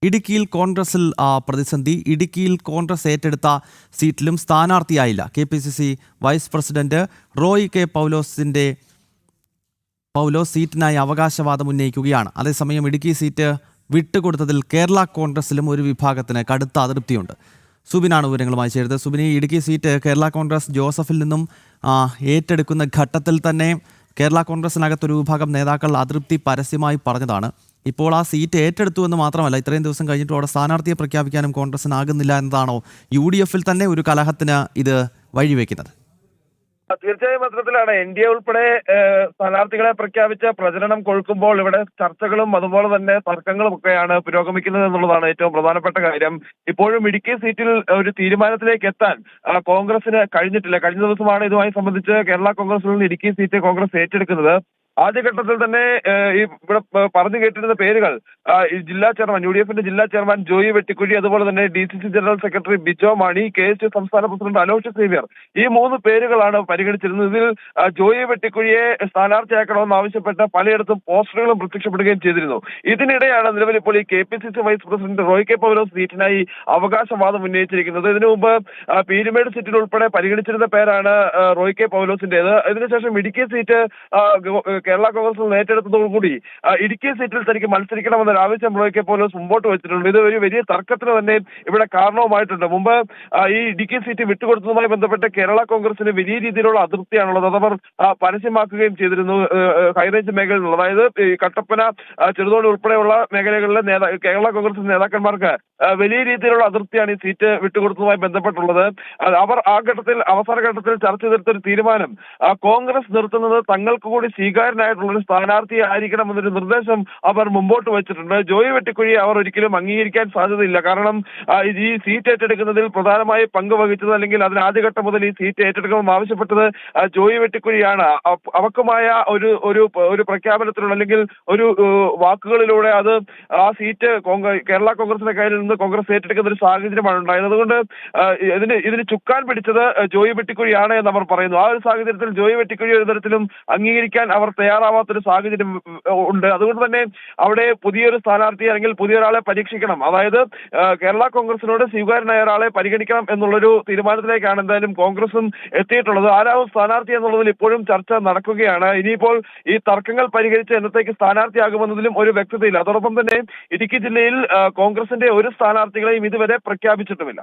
ഇടുക്കിയിൽ കോൺഗ്രസിൽ പ്രതിസന്ധി. ഇടുക്കിയിൽ കോൺഗ്രസ് ഏറ്റെടുത്ത സീറ്റിലും സ്ഥാനാർത്ഥിയായില്ല. KPCC vice president Roy K Paulose സീറ്റിനായി അവകാശവാദം ഉന്നയിക്കുകയാണ്. അതേസമയം ഇടുക്കി സീറ്റ് വിട്ടുകൊടുത്തതിൽ കേരള കോൺഗ്രസിലും ഒരു വിഭാഗത്തിന് കടുത്ത അതൃപ്തിയുണ്ട്. സുബിനാണ് വിവരങ്ങളുമായി ചേരുന്നത്. സുബിനി, ഇടുക്കി സീറ്റ് കേരള കോൺഗ്രസ് ജോസഫിൽ നിന്നും ഏറ്റെടുക്കുന്ന ഘട്ടത്തിൽ തന്നെ കേരള കോൺഗ്രസിനകത്തൊരു വിഭാഗം നേതാക്കൾ അതൃപ്തി പരസ്യമായി പറഞ്ഞതാണ്. ഇപ്പോൾ ആ സീറ്റ് ഏറ്റെടുത്തു എന്ന് മാത്രമല്ല, ഇത്രയും ദിവസം കഴിഞ്ഞിട്ടും അവിടെ സ്ഥാനാർത്ഥിയെ പ്രഖ്യാപിക്കാനും കോൺഗ്രസിനാകുന്നില്ല എന്നതാണോ UDF-ൽ തന്നെ ഒരു കലഹത്തിന് ഇത് വഴിവെക്കുന്നത്? തീർച്ചയായും അത്തരത്തിലാണ്. NDA ഉൾപ്പെടെ സ്ഥാനാർത്ഥികളെ പ്രഖ്യാപിച്ച പ്രചരണം കൊഴുക്കുമ്പോൾ ഇവിടെ ചർച്ചകളും അതുപോലെ തന്നെ തർക്കങ്ങളും ഒക്കെയാണ് പുരോഗമിക്കുന്നത് എന്നുള്ളതാണ് ഏറ്റവും പ്രധാനപ്പെട്ട കാര്യം. ഇപ്പോഴും ഇടുക്കി സീറ്റിൽ ഒരു തീരുമാനത്തിലേക്ക് എത്താൻ കോൺഗ്രസിന് കഴിഞ്ഞിട്ടില്ല. കഴിഞ്ഞ ദിവസമാണ് ഇതുമായി സംബന്ധിച്ച് കേരള കോൺഗ്രസിൽ നിന്ന് ഇടുക്കി സീറ്റ് കോൺഗ്രസ് ഏറ്റെടുക്കുന്നത്. ആദ്യഘട്ടത്തിൽ തന്നെ ഇവിടെ പറഞ്ഞു കേട്ടിരുന്ന പേരുകൾ ജില്ലാ ചെയർമാൻ UDF-ന്റെ ജില്ലാ ചെയർമാൻ ജോയി വെട്ടിക്കുഴി, അതുപോലെ തന്നെ DCC general secretary Bijo Mani, KSU സംസ്ഥാന പ്രസിഡന്റ് അലോഷ്യസ് സേവ്യർ, ഈ 3 പേരുകളാണ് പരിഗണിച്ചിരുന്നത്. ഇതിൽ ജോയി വെട്ടിക്കുഴിയെ സ്ഥാനാർത്ഥിയാക്കണമെന്ന് ആവശ്യപ്പെട്ട് പലയിടത്തും പോസ്റ്ററുകളും പ്രത്യക്ഷപ്പെടുകയും ചെയ്തിരുന്നു. ഇതിനിടെയാണ് നിലവിൽ ഇപ്പോൾ ഈ KPCC vice president Roy K Paulose സീറ്റിനായി അവകാശവാദം ഉന്നയിച്ചിരിക്കുന്നത്. ഇതിനു മുമ്പ് പീരുമേട് സീറ്റിൽ ഉൾപ്പെടെ പരിഗണിച്ചിരുന്ന പേരാണ് റോയ് കെ പൗലോസിന്റേത്. ഇതിനുശേഷം ഇടുക്കി സീറ്റ് കേരള കോൺഗ്രസ് ഏറ്റെടുത്തതോടുകൂടി ഇടുക്കി സീറ്റിൽ തനിക്ക് മത്സരിക്കണമെന്ന ആവശ്യം റോയ് കെ പൗലോസ് മുമ്പോട്ട് വെച്ചിട്ടുണ്ട്. ഇത് ഒരു വലിയ തർക്കത്തിന് തന്നെ ഇവിടെ കാരണവുമായിട്ടുണ്ട്. മുമ്പ് ഈ ഇടുക്കി സീറ്റ് വിട്ടുകൊടുത്തതുമായി ബന്ധപ്പെട്ട് കേരള കോൺഗ്രസിന് വലിയ രീതിയിലുള്ള അതൃപ്തിയാണുള്ളത്. അതവർ പരസ്യമാക്കുകയും ചെയ്തിരുന്നു. ഹൈറേഞ്ച് മേഖലയിൽ, അതായത് ഈ കട്ടപ്പന, ചെറുതോണി ഉൾപ്പെടെയുള്ള മേഖലകളിലെ കേരള കോൺഗ്രസ് നേതാക്കന്മാർക്ക് വലിയ രീതിയിലുള്ള അതൃപ്തിയാണ് ഈ സീറ്റ് വിട്ടുകൊടുത്തതുമായി ബന്ധപ്പെട്ടുള്ളത്. അവർ അവസാന ഘട്ടത്തിൽ ചർച്ച ചെയ്തെടുത്തൊരു തീരുമാനം കോൺഗ്രസ് നിർത്തുന്നത് തങ്ങൾക്ക് കൂടി സ്വീകാര്യനായിട്ടുള്ള ഒരു സ്ഥാനാർത്ഥി ആയിരിക്കണമെന്നൊരു നിർദ്ദേശം അവർ മുമ്പോട്ട് വെച്ചിട്ടുണ്ട്. ജോയി വെട്ടിക്കുഴി അവർ ഒരിക്കലും അംഗീകരിക്കാൻ സാധ്യതയില്ല. കാരണം ഈ സീറ്റ് ഏറ്റെടുക്കുന്നതിൽ പ്രധാനമായി പങ്കുവഹിച്ചത്, അല്ലെങ്കിൽ അതിന് ആദ്യഘട്ടം മുതൽ ഈ സീറ്റ് ഏറ്റെടുക്കണമെന്ന് ആവശ്യപ്പെട്ടത് ജോയി വെട്ടിക്കുഴിയാണ്. അവക്കുമായ ഒരു പ്രഖ്യാപനത്തിലൂടെ, അല്ലെങ്കിൽ ഒരു വാക്കുകളിലൂടെ ആ സീറ്റ് കേരള കോൺഗ്രസിന്റെ കയ്യിൽ നിന്ന് കോൺഗ്രസ് ഏറ്റെടുക്കുന്ന ഒരു സാഹചര്യമാണ് ഉണ്ടായത്. അതുകൊണ്ട് ഇതിന് ചുക്കാൻ പിടിച്ചത് ജോയി വെട്ടിക്കുഴിയാണ് എന്ന് അവർ പറയുന്നു. ആ ഒരു സാഹചര്യത്തിൽ ജോയി വെട്ടിക്കുഴി ഒരു തരത്തിലും അംഗീകരിക്കാൻ അവർ തയ്യാറാവാത്തൊരു സാഹചര്യം ഉണ്ട്. അതുകൊണ്ട് തന്നെ അവിടെ പുതിയൊരു സ്ഥാനാർത്ഥി, അല്ലെങ്കിൽ പുതിയൊരാളെ പരീക്ഷിക്കണം, അതായത് കേരള കോൺഗ്രസിനോട് സ്വീകാര്യനായ ഒരാളെ പരിഗണിക്കണം എന്നുള്ളൊരു തീരുമാനത്തിലേക്കാണ് എന്തായാലും കോൺഗ്രസും എത്തിയിട്ടുള്ളത്. ആരാവും സ്ഥാനാർത്ഥി എന്നുള്ളതിൽ ഇപ്പോഴും ചർച്ച നടക്കുകയാണ്. ഇനിയിപ്പോൾ ഈ തർക്കങ്ങൾ പരിഹരിച്ച് എന്നത്തേക്ക് സ്ഥാനാർത്ഥിയാകുമെന്നതിലും ഒരു വ്യക്തതയില്ല. അതോടൊപ്പം തന്നെ ഇടുക്കി ജില്ലയിൽ കോൺഗ്രസിന്റെ ഒരു സ്ഥാനാർത്ഥികളെയും ഇതുവരെ പ്രഖ്യാപിച്ചിട്ടുമില്ല.